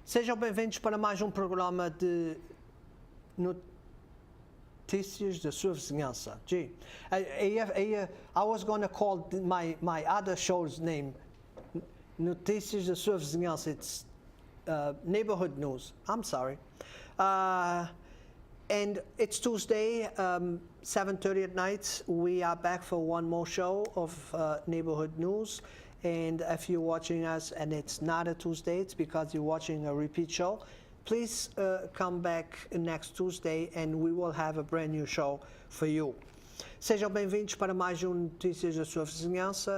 Sejam bem-vindos para mais programa de notícias da sua vizinhança. Gee, I was going to call my other show's name Notícias da sua vizinhança. It's neighborhood news. I'm sorry. And it's Tuesday, 7:30 at night. We are back for one more show of neighborhood news. And if you're watching us and it's not a Tuesday, it's because you're watching a repeat show. Please come back next Tuesday and we will have a brand new show for you. Sejam bem-vindos para mais Notícias da sua vizinhança.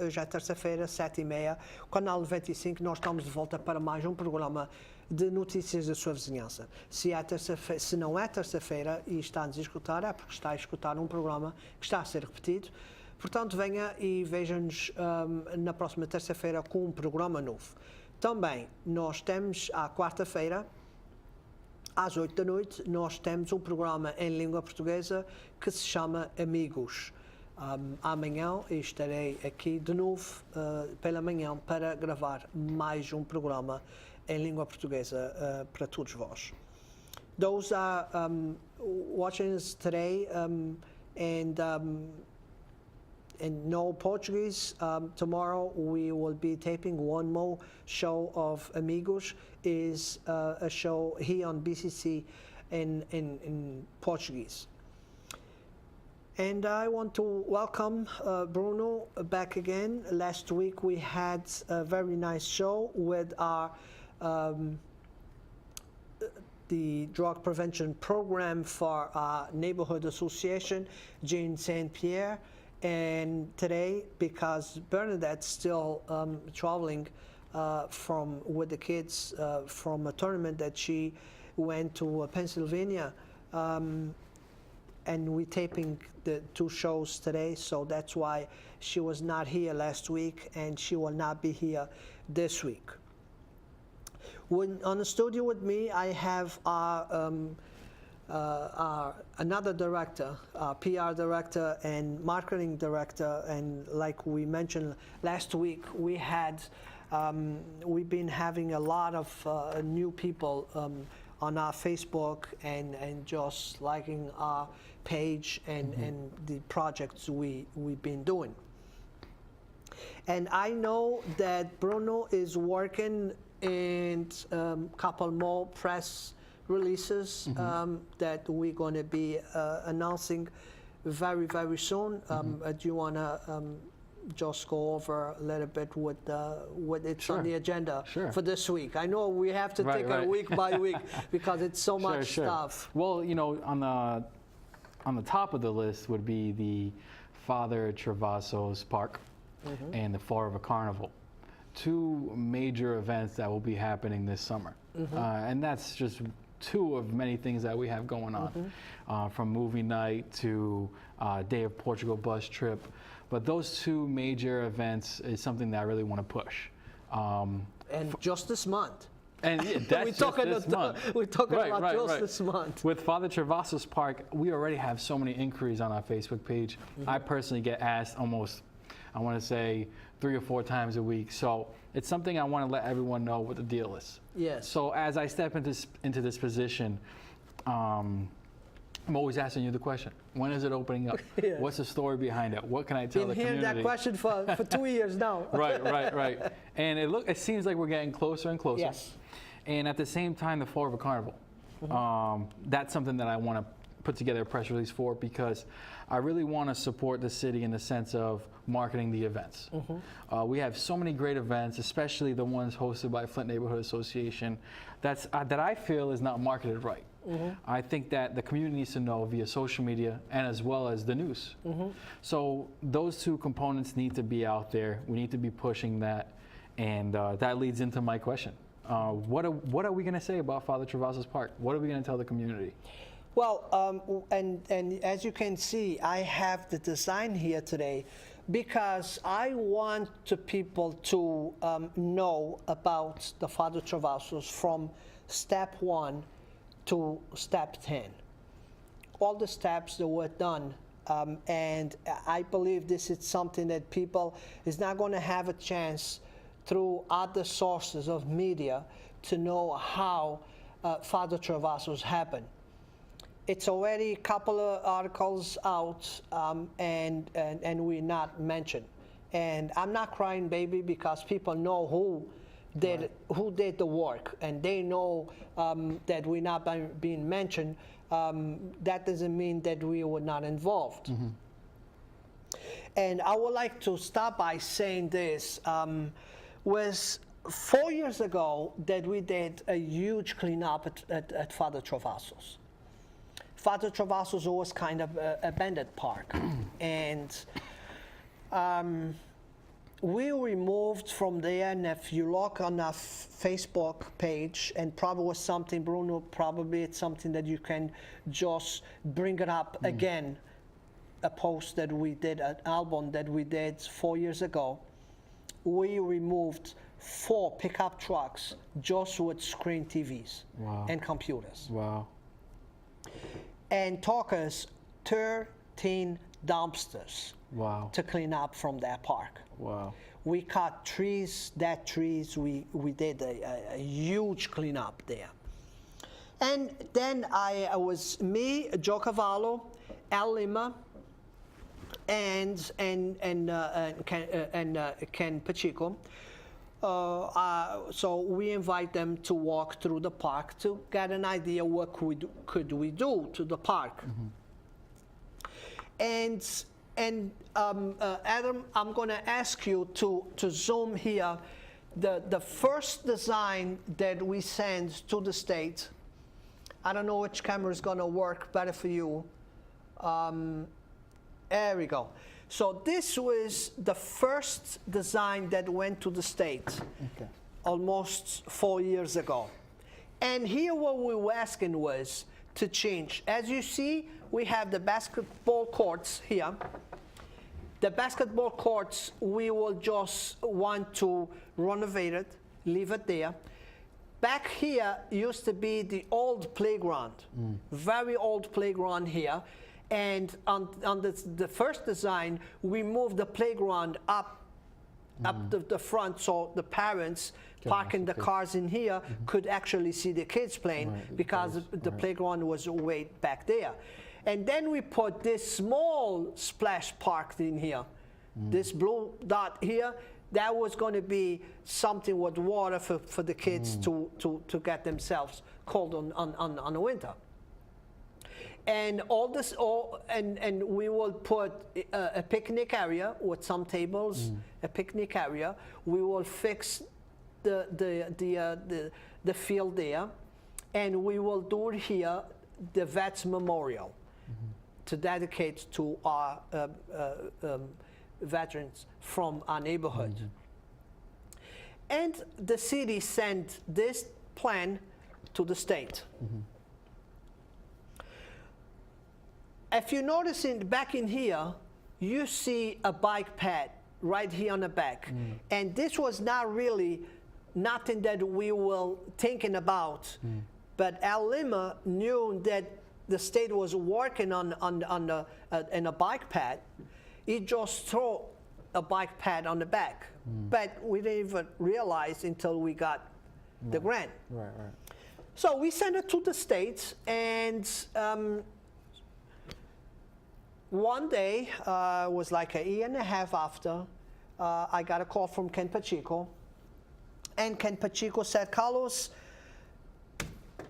Hoje é terça-feira, 7h30, canal 95. Nós estamos de volta para mais programa de notícias da sua vizinhança. Se não é terça-feira e está a nos escutar, é porque está a escutar programa que está a ser repetido. Portanto, venha e veja-nos na próxima terça-feira com um programa novo. Também, nós temos à quarta-feira, às 8 da noite, nós temos um programa em língua portuguesa que se chama Amigos. Amanhã estarei aqui de novo pela manhã para gravar mais programa em língua portuguesa para todos vós. Those are watching us today and no Portuguese. Tomorrow we will be taping one more show of Amigos. Is a show here on BCC in Portuguese. And I want to welcome Bruno back again. Last week we had a very nice show with our the drug prevention program for our neighborhood association, Jean St. Pierre. And today, because Bernadette's still traveling with the kids from a tournament that she went to Pennsylvania, and we're taping the two shows today, so that's why she was not here last week, and she will not be here this week. On the studio with me, I have another director, PR director and marketing director, and like we mentioned last week, we've been having a lot of new people on our Facebook and just liking our page and the projects we've been doing. And I know that Bruno is working in a couple more press releases that we're going to be announcing very, very soon. Do you want to just go over a little bit what it's on the agenda for this week? I know we have to take it week by week because it's so much stuff. Well, you know, on the top of the list would be the Father Travasso Park and the Florida Carnival. Two major events that will be happening this summer. And that's just two of many things that we have going on, from movie night to Day of Portugal bus trip. But those two major events is something that I really want to push. And just this month. And yeah, that's this month. We're talking about just this month. With Father Travasso Park, we already have so many inquiries on our Facebook page. I personally get asked almost, I want to say, 3 or 4 times a week. So it's something I want to let everyone know what the deal is. Yes. So as I step into this position, I'm always asking you the question: when is it opening up? What's the story behind it? What can I tell the community? Been hearing that question for 2 years now. Right. And it seems like we're getting closer and closer. Yes. And at the same time, the Florida Carnival. That's something that I want to put together a press release for, because I really want to support the city in the sense of marketing the events. We have so many great events, especially the ones hosted by Flint Neighborhood Association, that I feel is not marketed right. I think that the community needs to know via social media and as well as the news. So those two components need to be out there. We need to be pushing that, and that leads into my question. What are we going to say about Father Travasso Park? What are we going to tell the community? Well, and as you can see, I have the design here today because I want the people to know about the Father Travassos from step 1 to step 10. All the steps that were done, and I believe this is something that people is not going to have a chance through other sources of media to know how Father Travassos happened. It's already a couple of articles out, and we're not mentioned. And I'm not crying baby because people know who did the work, and they know that we're not being mentioned. That doesn't mean that we were not involved. Mm-hmm. And I would like to start by saying this. Was 4 years ago that we did a huge cleanup at Father Travassos. Father Travassos was kind of a abandoned park. And we removed from there, and if you look on our Facebook page, and probably was something, Bruno, probably it's something that you can just bring it up again, a post that we did, an album that we did 4 years ago. We removed 4 pickup trucks just with screen TVs and computers. Wow. And took us 13 dumpsters to clean up from that park. Wow. We cut trees, dead trees. We did a huge cleanup there. And then I was me, Joe Cavallo, Al Lima, and Ken Pacheco. So we invite them to walk through the park to get an idea what could we do to the park. Mm-hmm. And Adam, I'm going to ask you to zoom here. The first design that we sent to the state. I don't know which camera is going to work better for you. There we go. So this was the first design that went to the state almost 4 years ago. And here what we were asking was to change. As you see, we have the basketball courts here. The basketball courts, we will just want to renovate it, leave it there. Back here used to be the old playground, very old playground here. And on the first design, we moved the playground up the front, so the parents parking the cars in here could actually see the kids playing, because the playground was way back there. And then we put this small splash park in here, this blue dot here. That was going to be something with water for the kids to get themselves cold on the winter. And all this, and we will put a picnic area with some tables, a picnic area. We will fix the field there, and we will do here the Vets Memorial to dedicate to our veterans from our neighborhood. And the city sent this plan to the state. If you notice back in here, you see a bike pad right here on the back. And this was not really nothing that we were thinking about, but Al Lima knew that the state was working on a bike pad. He just threw a bike pad on the back. But we didn't even realize until we got the grant. So we sent it to the state, and one day, was like a year and a half after, I got a call from Ken Pacheco. And Ken Pacheco said, Carlos,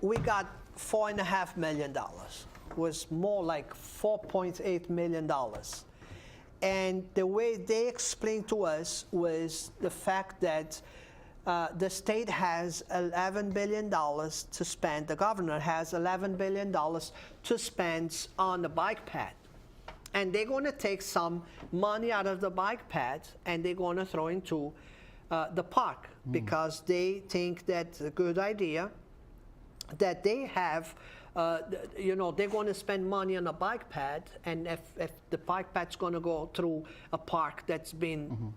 we got $4.5 million. It was more like $4.8 million. And the way they explained to us was the fact that the state has $11 billion to spend, the governor has $11 billion to spend on the bike pad. And they're going to take some money out of the bike pad and they're going to throw into the park, because they think that's a good idea, that they have, they're going to spend money on a bike pad, and if the bike pad's going to go through a park that's been,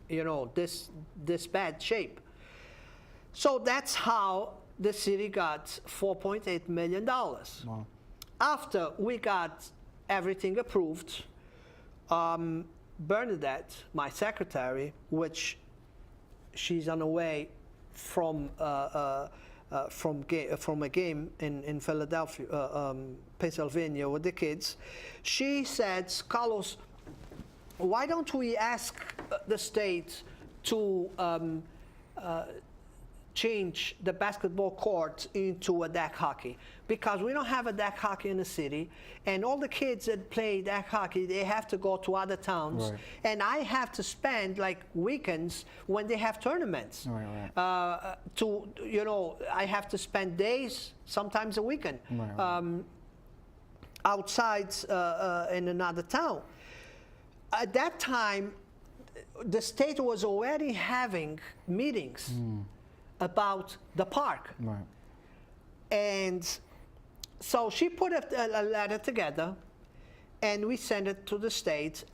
this bad shape. So that's how the city got $4.8 million. Wow. After we got everything approved, Bernadette, my secretary, which she's on the way from a game in Philadelphia, Pennsylvania, with the kids. She said, Carlos, why don't we ask the state to change the basketball court into a deck hockey? Because we don't have a deck hockey in the city, and all the kids that play deck hockey, they have to go to other towns, Right. and I have to spend like weekends when they have tournaments. Right. I have to spend days, sometimes a weekend, Right. outside in another town. At that time, the state was already having meetings about the park. Right. And so she put a letter together, and we sent it to the state,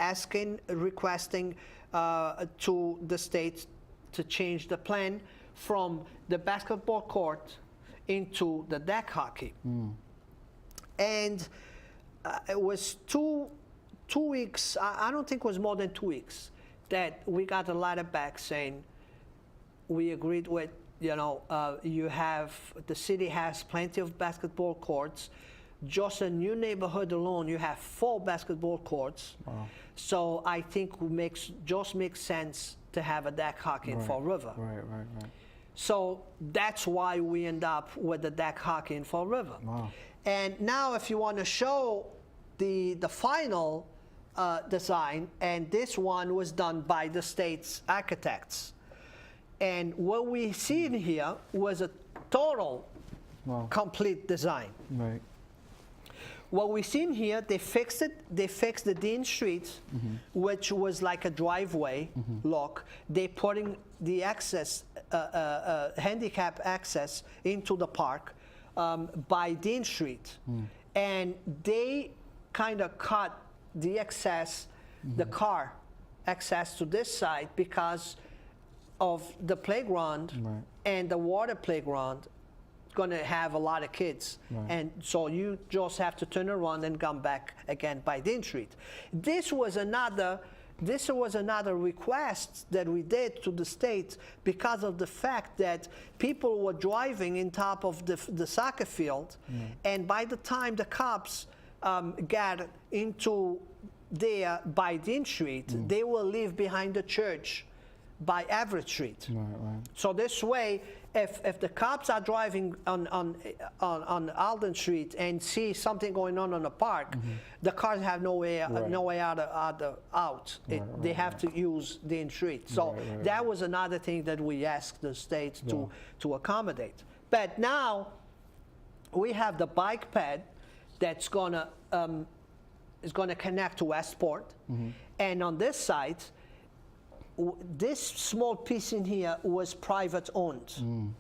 requesting to the state to change the plan from the basketball court into the deck hockey. And it was two weeks, I don't think it was more than 2 weeks, that we got a letter back saying, we agreed with, the city has plenty of basketball courts. Just a new neighborhood alone, you have 4 basketball courts. Wow. So I think it makes sense to have a deck hockey in Fall River. Right. So that's why we end up with the deck hockey in Fall River. Wow. And now if you want to show the final design, and this one was done by the state's architects. And what we see in here was a total complete design. Right. What we see in here, they fixed it. They fixed the Dean Street, which was like a driveway look. They putting the access, handicap access into the park by Dean Street. And they kind of cut the access, the car access to this side because of the playground and the water playground going to have a lot of kids. And so you just have to turn around and come back again by Dean Street. This was another request that we did to the state because of the fact that people were driving in top of the soccer field, and by the time the cops got into there by Dean Street, they will leave behind the church by Everett Street. Right. So this way, if the cops are driving on Alden Street and see something going on the park, the cars have no way out. They have to use Dean Street. So that was another thing that we asked the state to accommodate. But now we have the bike pad that's gonna connect to Westport, and on this side, this small piece in here was private owned.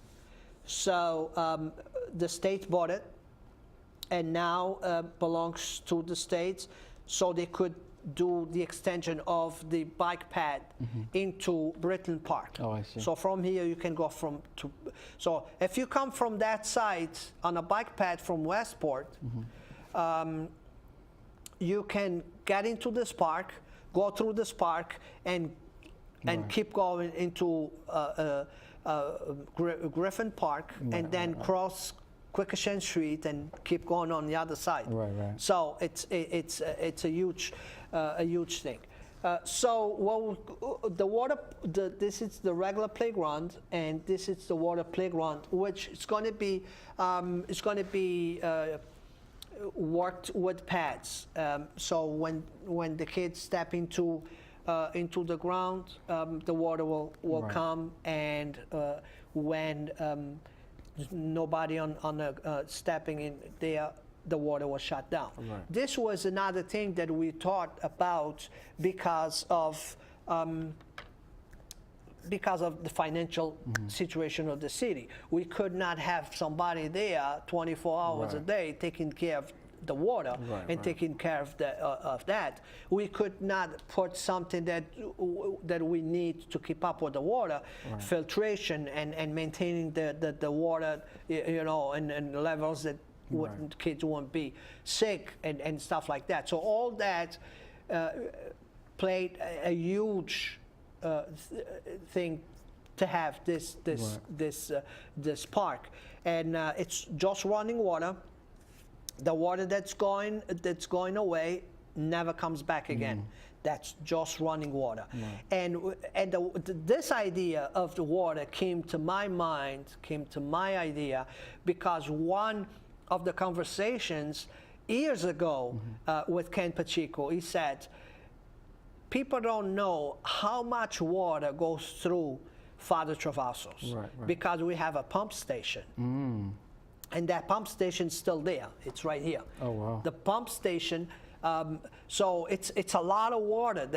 So the state bought it, and now belongs to the state, so they could do the extension of the bike pad into Britton Park. Oh, I see. So from here you can go so if you come from that side on a bike pad from Westport, you can get into this park, go through this park, and keep going into Griffin Park, and then cross Quikasham Street and keep going on the other side. Right. So it's a huge thing. So this is the regular playground, and this is the water playground, which is going to be worked with pads. So when the kids step into the ground, the water will come, and when nobody on stepping in there, the water was shut down. This was another thing that we thought about because of the financial situation of the city. We could not have somebody there 24 hours a day taking care of the water and taking care of that. We could not put something that we need to keep up with the water, filtration and maintaining the water, and levels that kids won't be sick and stuff like that. So all that played a huge thing to have this park, and it's just running water. The water that's going away never comes back again. That's just running water. And this idea of the water came to my mind, came to my idea, because one of the conversations years ago with Ken Pacheco, he said, people don't know how much water goes through Father Travasso's because we have a pump station. And that pump station's still there. It's right here. Oh, wow. The pump station, so it's a lot of water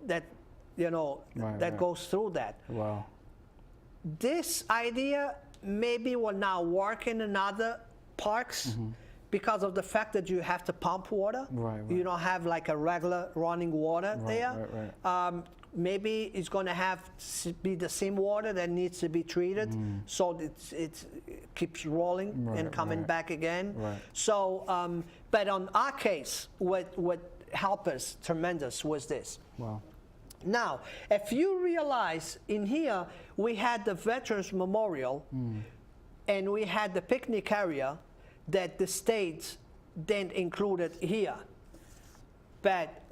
that goes through that. Wow. This idea maybe will now work in other parks because of the fact that you have to pump water. You don't have like a regular running water there. Maybe it's going to have to be the same water that needs to be treated, so it keeps rolling and coming back again. So, but on our case, what helped us tremendous was this. Wow. Now, if you realize in here, we had the Veterans Memorial and we had the picnic area that the state then included here. But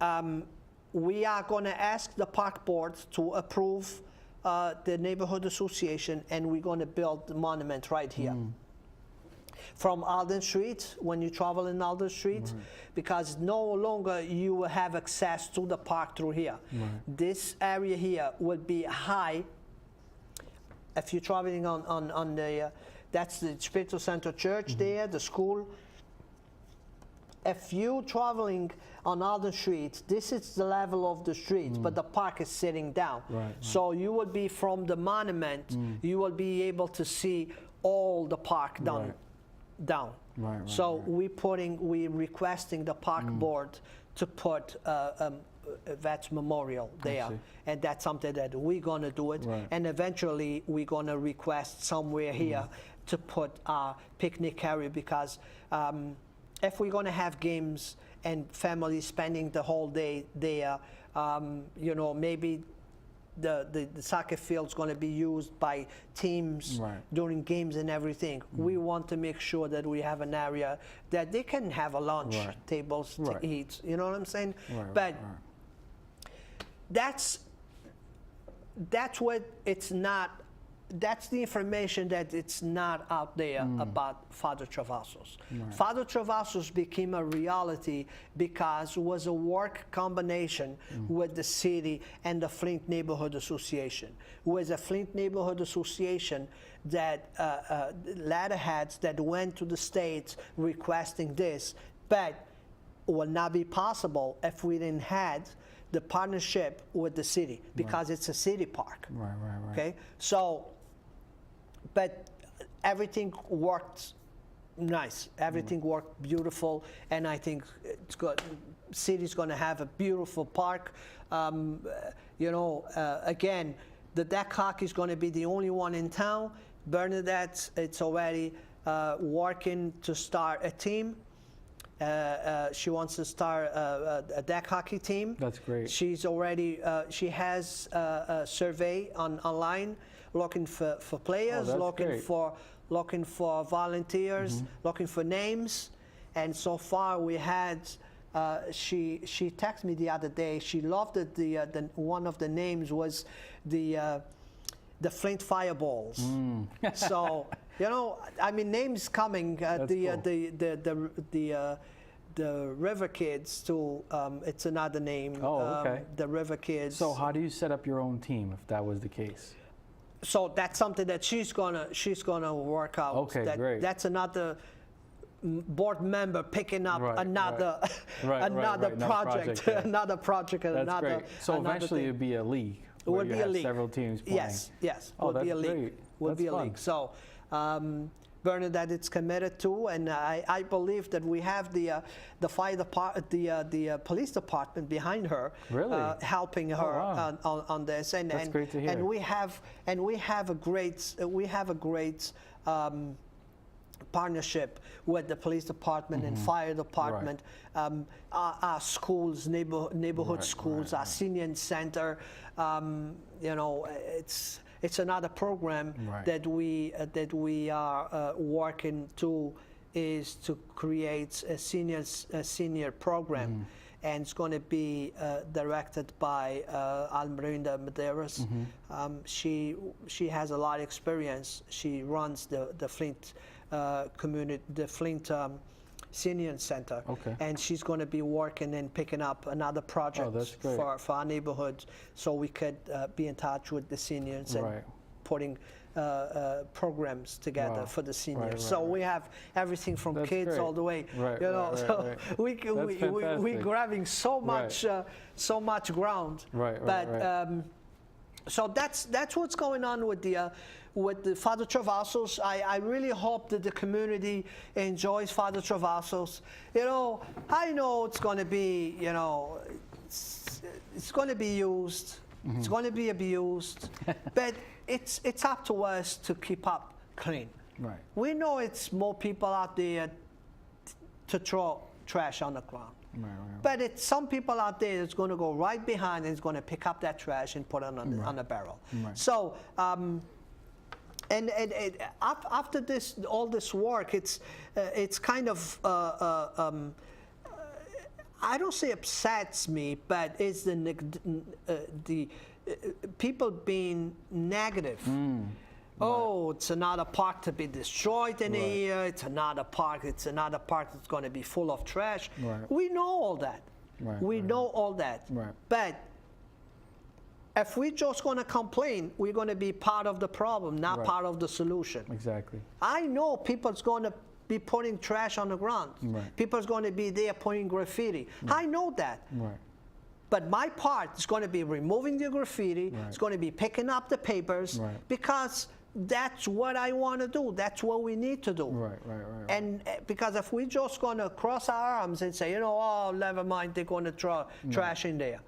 we are going to ask the park board to approve the neighborhood association, and we're going to build the monument right here. From Alden Street, when you travel in Alden Street, because no longer you will have access to the park through here. This area here will be high. If you're traveling on the, that's the Spiritual Center Church there, the school. If you're traveling on Alden Street, this is the level of the street, but the park is sitting down. So you will be from the monument, you will be able to see all the park down. So we're requesting the park board to put a Vets Memorial there, and that's something that we're going to do it, and eventually we're going to request somewhere here to put our picnic area, because if we're going to have games and families spending the whole day there, maybe the soccer field's going to be used by teams during games and everything. We want to make sure that we have an area that they can have a lunch tables to eat. You know what I'm saying? But that's what it's not. That's the information that it's not out there about Father Travasso's. Father Travasso's became a reality because it was a work combination with the city and the Flint Neighborhood Association. It was a Flint Neighborhood Association that letterheads that went to the states requesting this, but it would not be possible if we didn't have the partnership with the city, because it's a city park. Okay, so. But everything worked nice. Everything worked beautiful, and I think it's good. City's going to have a beautiful park. Again, the deck hockey is going to be the only one in town. Bernadette, it's already working to start a team. She wants to start a deck hockey team. That's great. She's already. She has a survey online. Looking for players, looking for volunteers, looking for names, and so far we had. She texted me the other day. She loved that the one of the names was the Flint Fireballs. So names coming. The River Kids too. It's another name. Oh, okay. The River Kids. So how do you set up your own team if that was the case? So that's something that she's gonna work out. Okay, great. That's another board member picking up another project, another project, and that's another. Great. So eventually it'd be a league. It would be a league. Several teams playing. Yes. Oh, would be a that's league. great. Would be a fun. league. So. Bernadette is committed to, and I believe that we have the fire department, the police department behind her, helping her on this. And that's great to hear. And we have a great partnership with the police department and fire department, our schools, neighborhood schools, our senior center. it's another program Right. that we are working to, is to create a senior program, and it's going to be directed by Almerinda Medeiros. She has a lot of experience. She runs the Flint community, the Flint Senior Center, and she's going to be working and picking up another project for our neighborhood, so we could be in touch with the seniors and putting programs together for the seniors. So we have everything from kids all the way, we're grabbing so much ground. So that's what's going on with the Father Travassos. I really hope that the community enjoys Father Travassos. I know it's going to be, it's going to be used. It's going to be abused, but it's up to us to keep up clean. We know it's more people out there to throw trash on the ground. But it's some people out there that's going to go right behind and is going to pick up that trash and put it on the barrel. So, and after all this work, it's kind of I don't say upsets me, but it's the people being negative. Oh, it's another park to be destroyed in a year. It's another park that's going to be full of trash. We know all that. We know all that. But if we're just going to complain, we're going to be part of the problem, not part of the solution. Exactly. I know people's going to be putting trash on the ground. People's going to be there putting graffiti. I know that. But my part is going to be removing the graffiti. It's going to be picking up the papers, because that's what I want to do. That's what we need to do. And because if we're just going to cross our arms and say, oh, never mind, they're going to throw trash in there,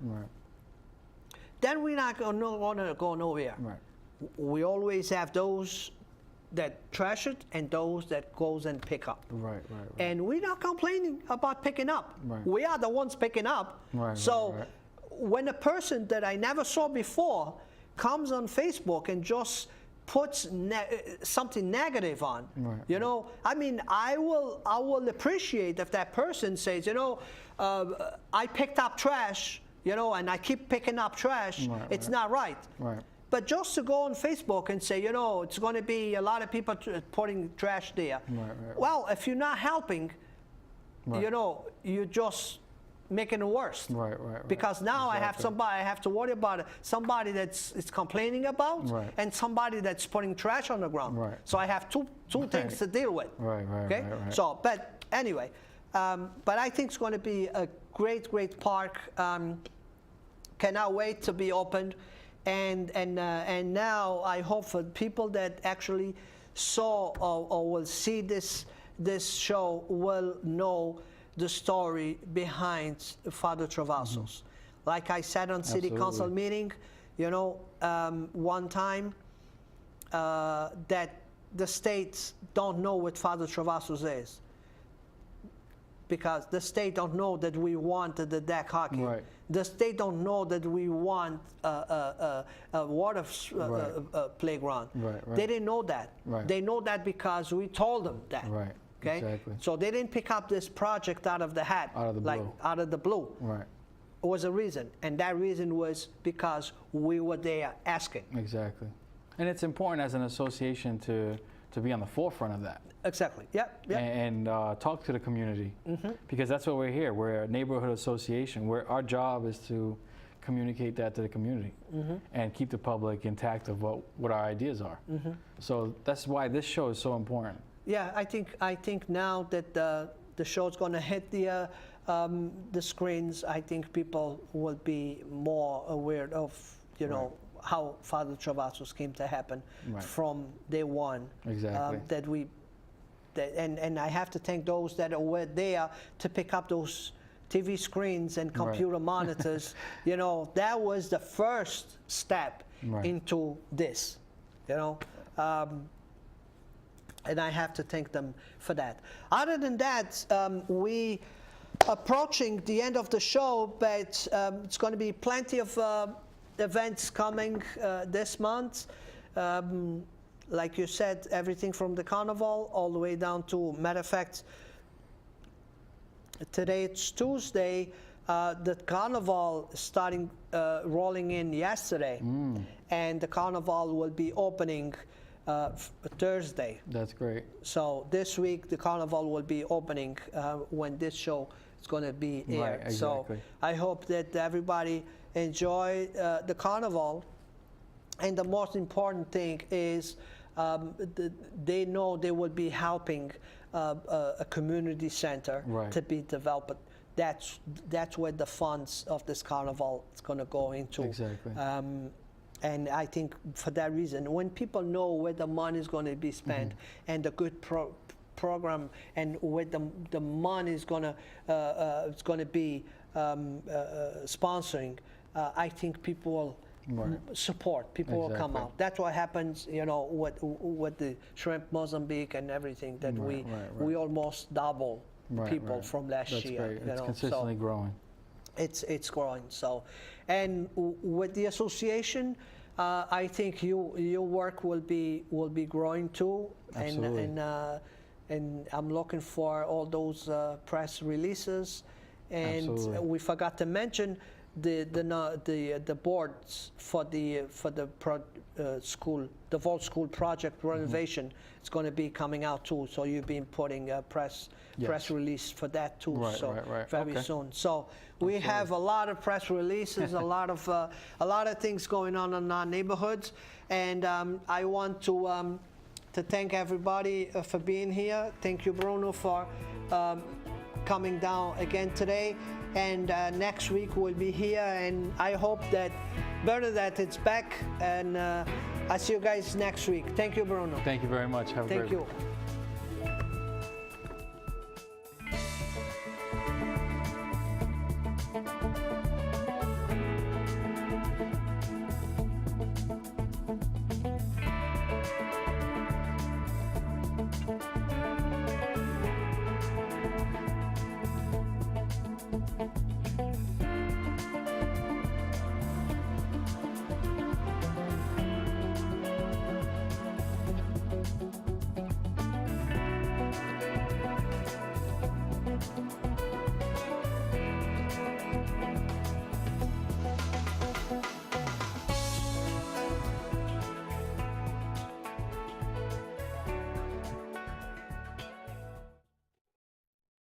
then we're not going to go nowhere. We always have those that trash it and those that goes and pick up. And we're not complaining about picking up. We are the ones picking up. So when a person that I never saw before comes on Facebook and just puts something negative on, I mean, I will appreciate if that person says, I picked up trash, and I keep picking up trash. It's not right. But just to go on Facebook and say, it's going to be a lot of people putting trash there. Well, if you're not helping, you're just making it worse. Because now I have to worry about somebody that's complaining about, and somebody that's putting trash on the ground. So I have two things to deal with. So, but anyway, but I think it's going to be a great park. Cannot wait to be opened. And now I hope for people that actually saw or will see this show will know the story behind Father Travassos. Like I said on City Council meeting, one time that the states don't know what Father Travassos is, because the state don't know that we wanted the deck hockey. The state don't know that we want a water playground. They didn't know that. They know that because we told them that. So they didn't pick up this project out of the hat, out of the blue. It was a reason, and that reason was because we were there asking. And it's important as an association to be on the forefront of that. And talk to the community, because that's what we're here. We're a neighborhood association where our job is to communicate that to the community and keep the public intact of what our ideas are. So that's why this show is so important. I think now that the show's going to hit the screens, I think people will be more aware of how Father Travassos came to happen from day one. And I have to thank those that were there to pick up those TV screens and computer monitors. That was the first step into this. And I have to thank them for that. Other than that, we approaching the end of the show, but it's going to be plenty of events coming this month. like you said, everything from the carnival all the way down to, matter of fact, today it's Tuesday. The carnival starting rolling in yesterday, and the carnival will be opening Thursday. That's great. So this week the carnival will be opening when this show is going to be aired. Right, exactly. So I hope that everybody enjoy the carnival, and the most important thing is they know they will be helping a community center Right. to be developed. That's where the funds of this carnival is going to go into. Exactly. And I think for that reason, when people know where the money is going to be spent and the good program and where the money is going to be sponsoring, I think people will support. People will come Exactly. out. That's what happens, with the Shrimp Mozambique and everything, that we almost double people from last That's year. great. It's consistently growing. It's growing. So, and with the association, I think your work will be growing too. Absolutely. And I'm looking for all those press releases. And Absolutely. we forgot to mention the boards for the school, the Vault School project renovation. It's going to be coming out too. So you've been putting a press release for that too. Right, so right. very Okay. soon. So we have a lot of press releases, a lot of things going on in our neighborhoods, and I want to thank everybody for being here. Thank you, Bruno, for coming down again today. And next week we'll be here, and I hope that Bernadette is back, and I see you guys next week. Thank you, Bruno. Thank you very much. Have a Thank great you. week.